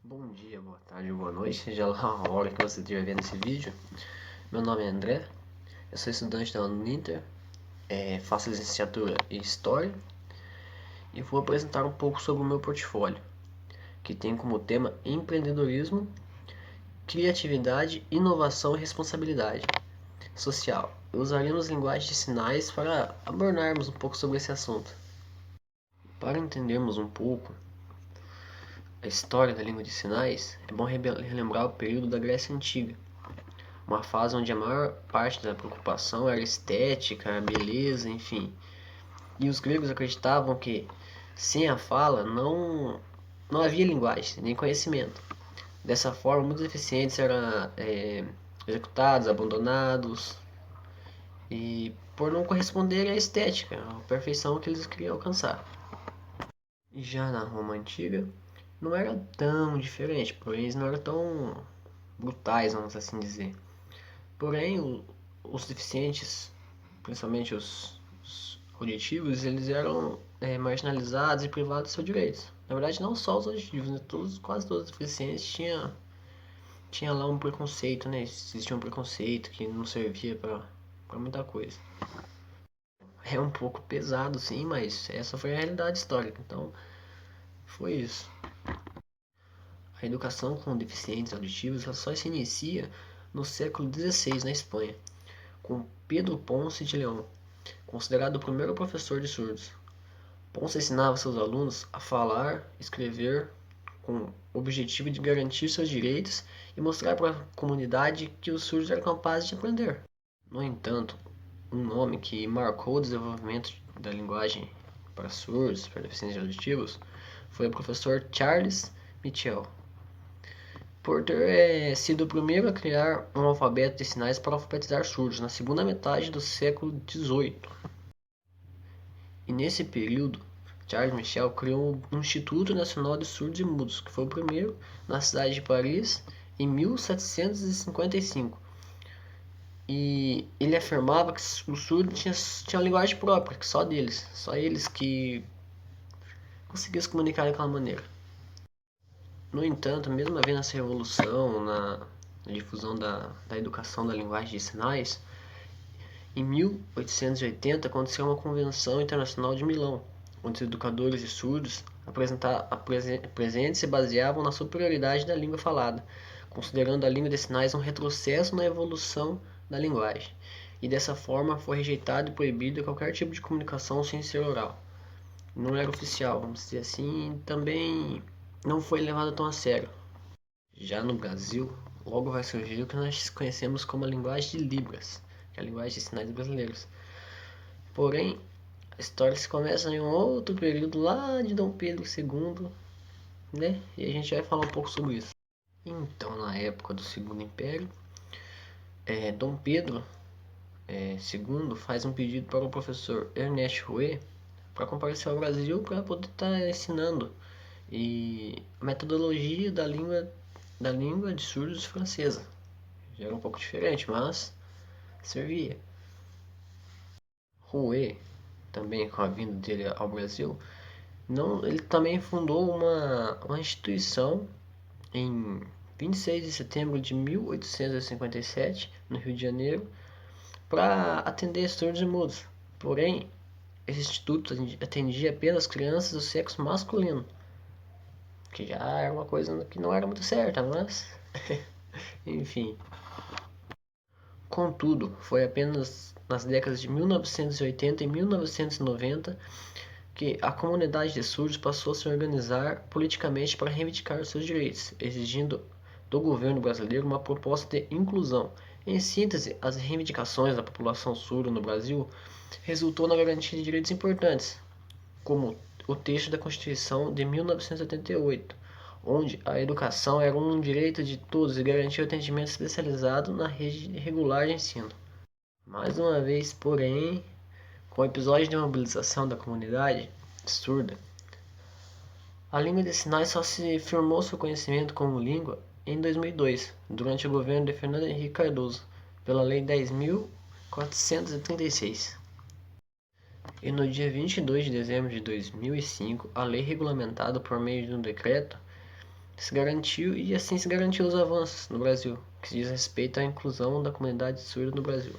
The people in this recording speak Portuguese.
Bom dia, boa tarde, boa noite, seja lá a hora que você estiver vendo esse vídeo. Meu nome é André, eu sou estudante da Uninter, faço licenciatura em História e vou apresentar um pouco sobre o meu portfólio, que tem como tema empreendedorismo, criatividade, inovação e responsabilidade social. Usaremos linguagem de sinais para abordarmos um pouco sobre esse assunto. Para entendermos um pouco a história da língua de sinais, é bom relembrar o período da Grécia Antiga, uma fase onde a maior parte da preocupação era estética, beleza, enfim. E os gregos acreditavam que sem a fala não havia linguagem, nem conhecimento. Dessa forma, muitos deficientes eram executados, abandonados, e por não corresponderem à estética, à perfeição que eles queriam alcançar. E já na Roma Antiga, não era tão diferente, porém eles não eram tão brutais, vamos assim dizer. Porém, os deficientes, principalmente os auditivos, eles eram marginalizados e privados de seus direitos. Na verdade, não só os auditivos, né? Quase todos os deficientes tinha lá um preconceito, né? Existia um preconceito que não servia para muita coisa. É um pouco pesado, sim, mas essa foi a realidade histórica. Então, foi isso. A educação com deficientes auditivos ela só se inicia no século XVI na Espanha, com Pedro Ponce de León, considerado o primeiro professor de surdos. Ponce ensinava seus alunos a falar, escrever, com o objetivo de garantir seus direitos e mostrar para a comunidade que os surdos eram capazes de aprender. No entanto, um nome que marcou o desenvolvimento da linguagem para surdos, para deficientes auditivos, foi o professor Charles Michel, por ter sido o primeiro a criar um alfabeto de sinais para alfabetizar surdos na segunda metade do século XVIII. E nesse período, Charles Michel criou o Instituto Nacional de Surdos e Mudos, que foi o primeiro na cidade de Paris em 1755. E ele afirmava que os surdos tinham uma linguagem própria, que só eles que conseguiam se comunicar daquela maneira. No entanto, mesmo havendo essa revolução na difusão da educação da linguagem de sinais, em 1880 aconteceu uma Convenção Internacional de Milão, onde os educadores de surdos presentes se baseavam na superioridade da língua falada, considerando a língua de sinais um retrocesso na evolução da linguagem, e dessa forma foi rejeitado e proibido qualquer tipo de comunicação sem ser oral. Não era oficial, vamos dizer assim, e também não foi levado tão a sério. Já no Brasil, logo vai surgir o que nós conhecemos como a linguagem de Libras, que é a linguagem de sinais brasileiros. Porém, a história se começa em um outro período lá de Dom Pedro II, né? E a gente vai falar um pouco sobre isso. Então, na época do Segundo Império, Dom Pedro II faz um pedido para o professor Ernest Rouet para comparecer ao Brasil para poder estar ensinando a metodologia da língua de surdos francesa. Já era um pouco diferente, mas servia. Rouet, também com a vinda dele ao Brasil, não, ele também fundou uma instituição em 26 de setembro de 1857, no Rio de Janeiro, para atender surdos e mudos. Porém, esse instituto atendia apenas crianças do sexo masculino, que já era uma coisa que não era muito certa, mas enfim. Contudo, foi apenas nas décadas de 1980 e 1990 que a comunidade de surdos passou a se organizar politicamente para reivindicar seus direitos, exigindo do governo brasileiro uma proposta de inclusão. Em síntese, as reivindicações da população surda no Brasil resultou na garantia de direitos importantes, como o texto da Constituição de 1988, onde a educação era um direito de todos e garantia o atendimento especializado na rede regular de ensino. Mais uma vez, porém, com o episódio de mobilização da comunidade surda, a língua de sinais só se firmou seu conhecimento como língua em 2002, durante o governo de Fernando Henrique Cardoso, pela Lei 10.436. E no dia 22 de dezembro de 2005, a lei regulamentada por meio de um decreto se garantiu e assim se garantiu os avanços no Brasil, que diz respeito à inclusão da comunidade surda no Brasil.